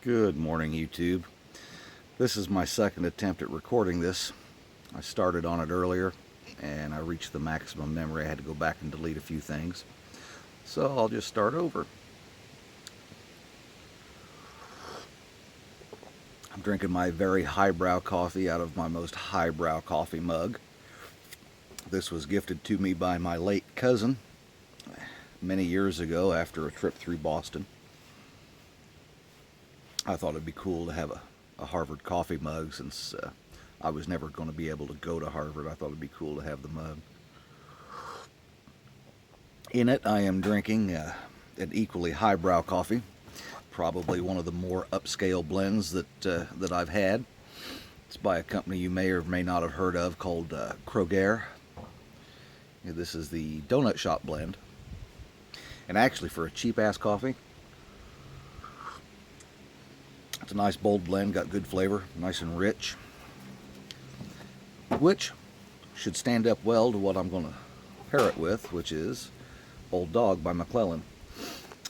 Good morning, YouTube. This is my second attempt at recording this. I started on it earlier and I reached the maximum memory. I had to go back and delete a few things. So I'll just start over. I'm drinking my very highbrow coffee out of my most highbrow coffee mug. This was gifted to me by my late cousin many years ago after a trip through Boston. I thought it'd be cool to have a Harvard coffee mug since I was never going to be able to go to Harvard. I thought it'd be cool to have the mug. In it, I am drinking an equally highbrow coffee, probably one of the more upscale blends that I've had. It's by a company you may or may not have heard of called Kroger. This is the Donut Shop blend. And actually, for a cheap-ass coffee, it's a nice bold blend, got good flavor, nice and rich, which should stand up well to what I'm going to pair it with, which is Old Dog by McClellan.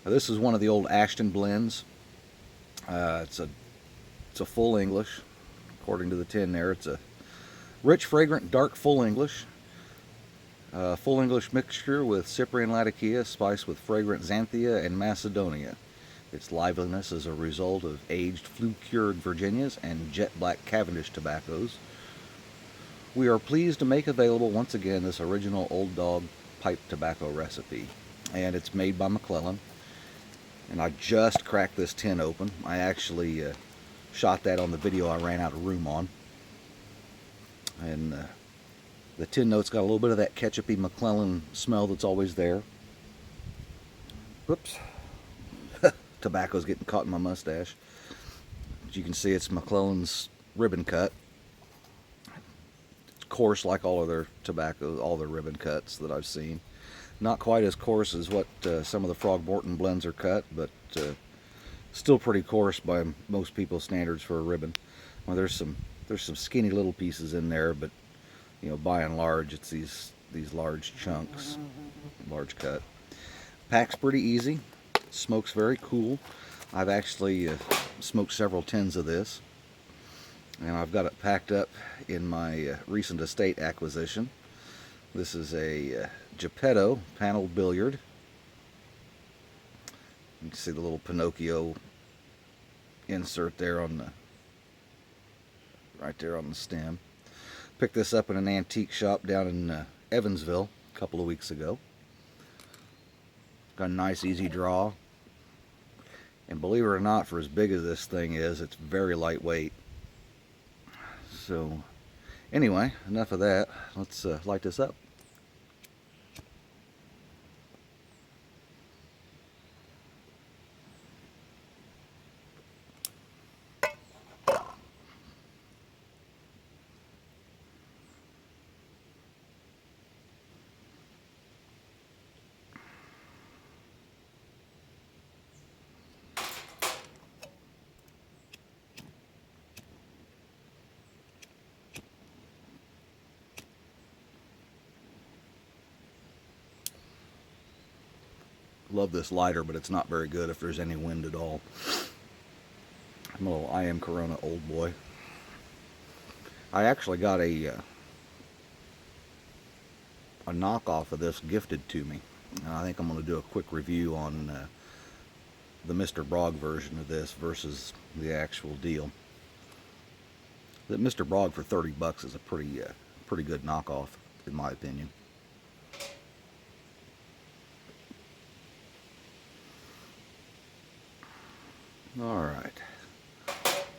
This is one of the old Ashton blends. It's a full English, according to the tin there. It's a rich, fragrant, dark full English. Full English mixture with Cyprian Latakia, spiced with fragrant Xanthia and Macedonia. Its liveliness is a result of aged flue-cured Virginias and jet black Cavendish tobaccos. We are pleased to make available once again this original Old Dog pipe tobacco recipe. And it's made by McClellan. And I just cracked this tin open. I actually shot that on the video I ran out of room on. And the tin note's got a little bit of that ketchupy McClellan smell that's always there. Whoops. Tobacco's getting caught in my mustache. As you can see, it's McClellan's ribbon cut. It's coarse like all of their tobacco, all their ribbon cuts that I've seen. Not quite as coarse as what some of the Frog-Morton blends are cut, but still pretty coarse by most people's standards for a ribbon. Well, there's some skinny little pieces in there, but you know, by and large, it's these large chunks, large cut. Packs pretty easy. Smokes very cool. I've actually smoked several tins of this, and I've got it packed up in my recent estate acquisition. This is a Geppetto paneled billiard. You can see the little Pinocchio insert there on right there on the stem. Picked this up in an antique shop down in Evansville a couple of weeks ago. Got a nice easy draw. And believe it or not, for as big as this thing is, it's very lightweight. So, anyway, enough of that. Let's light this up. Love this lighter, but it's not very good if there's any wind at all. I'm a little I Am Corona old boy. I actually got a knockoff of this gifted to me. And I think I'm going to do a quick review on the Mr. Brogg version of this versus the actual deal. The Mr. Brogg for 30 bucks is a pretty good knockoff, in my opinion. Alright,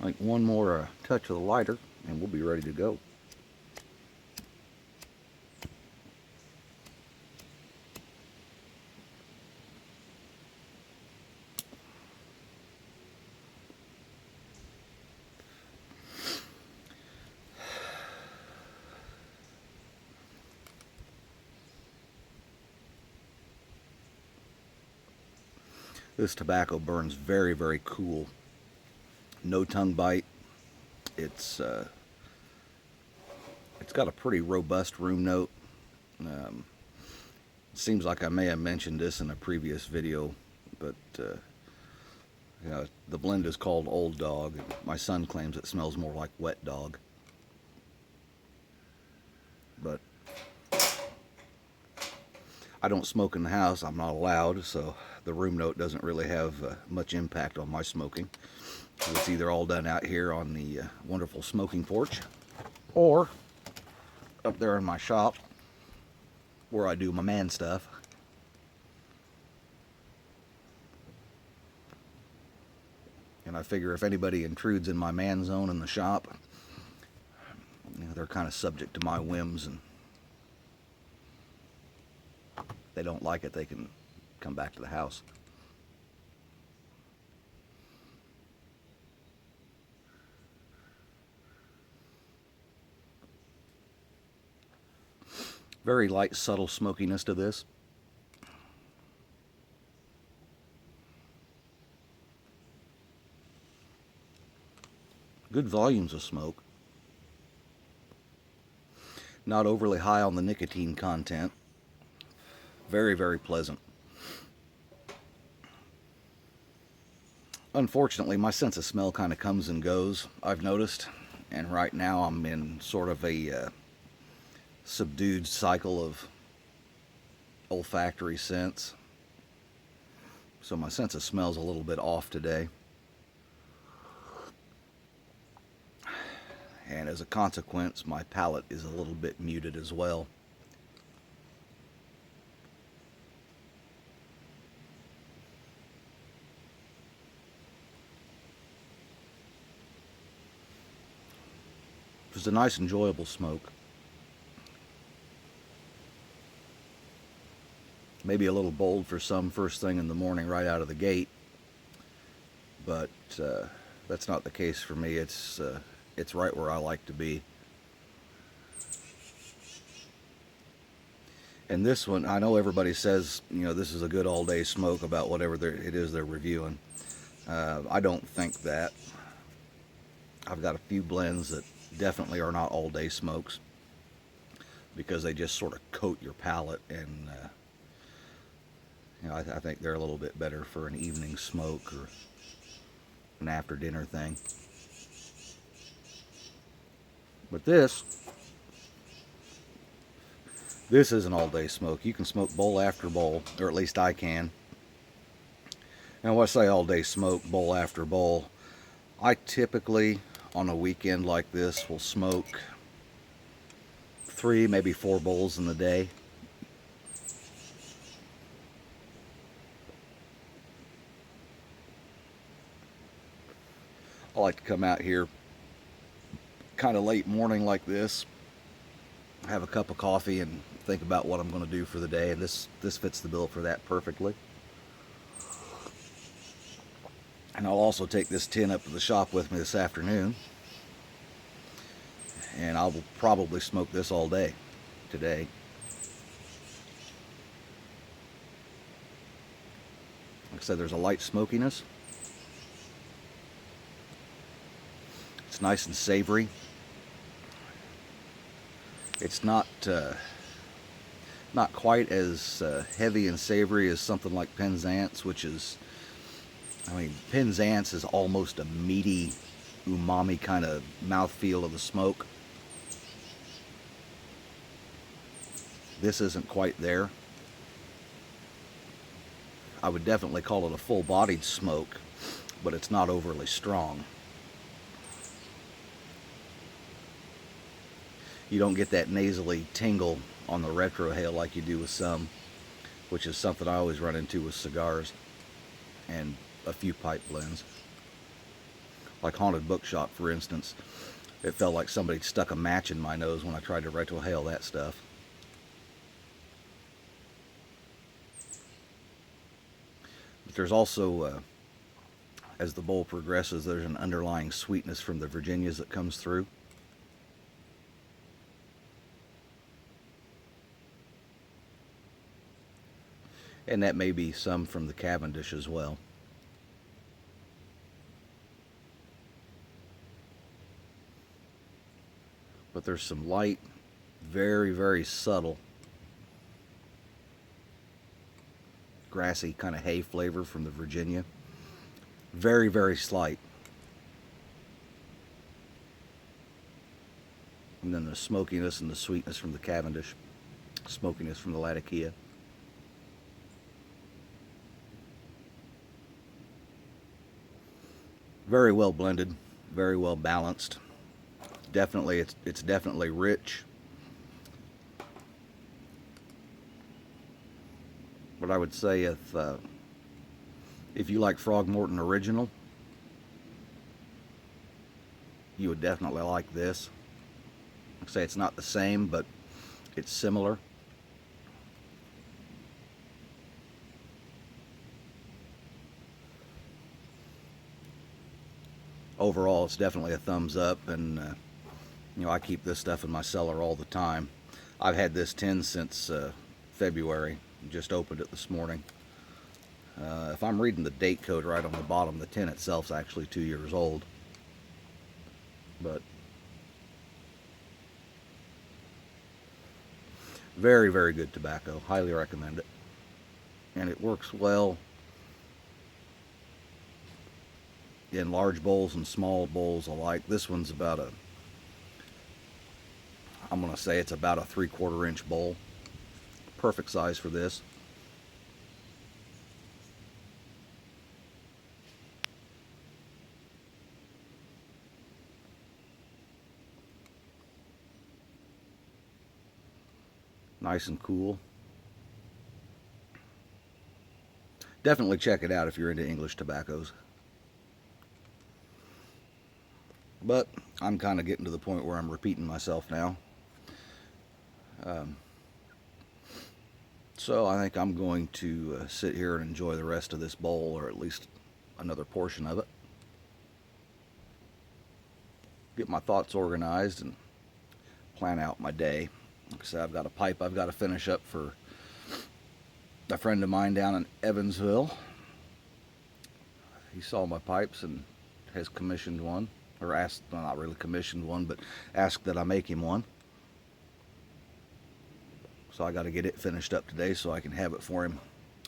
like one more touch of the lighter and we'll be ready to go. This tobacco burns very, very cool. No tongue bite. It's got a pretty robust room note. Seems like I may have mentioned this in a previous video, but The blend is called Old Dog. My son claims it smells more like Wet Dog. But I don't smoke in the house. I'm not allowed, so the room note doesn't really have much impact on my smoking. So it's either all done out here on the wonderful smoking porch, or up there in my shop where I do my man stuff. And I figure if anybody intrudes in my man zone in the shop, they're kind of subject to my whims, and if they don't like it, they can come back to the house. Very light, subtle smokiness to this. Good volumes of smoke. Not overly high on the nicotine content. Very, very pleasant. Unfortunately, my sense of smell kind of comes and goes, I've noticed. And right now I'm in sort of a subdued cycle of olfactory scents. So my sense of smell is a little bit off today. And as a consequence, my palate is a little bit muted as well. It was a nice, enjoyable smoke. Maybe a little bold for some first thing in the morning right out of the gate, but that's not the case for me. It's right where I like to be. And this one, I know everybody says, this is a good all-day smoke about whatever it is they're reviewing. I don't think that. I've got a few blends that definitely are not all-day smokes because they just sort of coat your palate, and I think they're a little bit better for an evening smoke or an after-dinner thing. But this is an all-day smoke. You can smoke bowl after bowl, or at least I can. Now, when I say all-day smoke, bowl after bowl, I typically, on a weekend like this, will smoke 3, maybe 4 bowls in the day. I like to come out here kind of late morning like this, have a cup of coffee, and think about what I'm going to do for the day, and this fits the bill for that perfectly. And I'll also take this tin up to the shop with me this afternoon, and I will probably smoke this all day today. Like I said, there's a light smokiness. It's nice and savory. It's not quite as heavy and savory as something like Penzance, which is, Penzance is almost a meaty, umami kind of mouthfeel of the smoke. This isn't quite there. I would definitely call it a full-bodied smoke, but it's not overly strong. You don't get that nasally tingle on the retrohale like you do with some, which is something I always run into with cigars and a few pipe blends. Like Haunted Bookshop, for instance. It felt like somebody stuck a match in my nose when I tried to retrohale that stuff. But there's also, as the bowl progresses, there's an underlying sweetness from the Virginias that comes through. And that may be some from the Cavendish as well. But there's some light, very, very subtle, grassy kind of hay flavor from the Virginia. Very, very slight. And then the smokiness and the sweetness from the Cavendish, smokiness from the Latakia. Very well blended, very well balanced. Definitely, it's definitely rich. But I would say if you like Frogmorton Original, you would definitely like this. Like I say, it's not the same, but it's similar. Overall, it's definitely a thumbs up, and you know, I keep this stuff in my cellar all the time. I've had this tin since February. Just opened it this morning. If I'm reading the date code right on the bottom, the tin itself is actually 2 years old. But very, very good tobacco. Highly recommend it. And it works well in large bowls and small bowls alike. This one's about I'm going to say it's about a 3/4 inch bowl. Perfect size for this. Nice and cool. Definitely check it out if you're into English tobaccos. But I'm kind of getting to the point where I'm repeating myself now. So I think I'm going to sit here and enjoy the rest of this bowl, or at least another portion of it. Get my thoughts organized and plan out my day. Like I said, I've got a pipe I've got to finish up for a friend of mine down in Evansville. He saw my pipes and has commissioned one, or asked, well, not really commissioned one, but asked that I make him one. So I got to get it finished up today so I can have it for him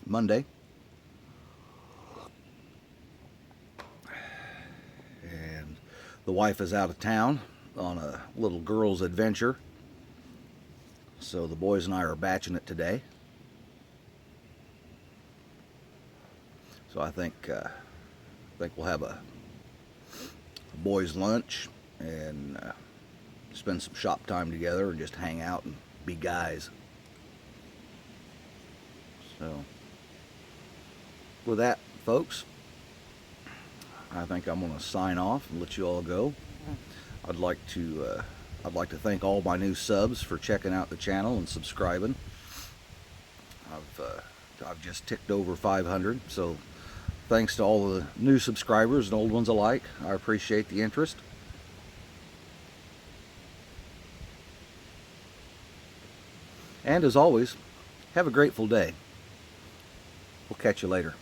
Monday. And the wife is out of town on a little girl's adventure, so the boys and I are batching it today. So I think we'll have a boys' lunch and spend some shop time together and just hang out and be guys. So with that, folks, I think I'm going to sign off and let you all go. I'd like to thank all my new subs for checking out the channel and subscribing. I've just ticked over 500, so thanks to all the new subscribers and old ones alike. I appreciate the interest. And as always, have a grateful day. We'll catch you later.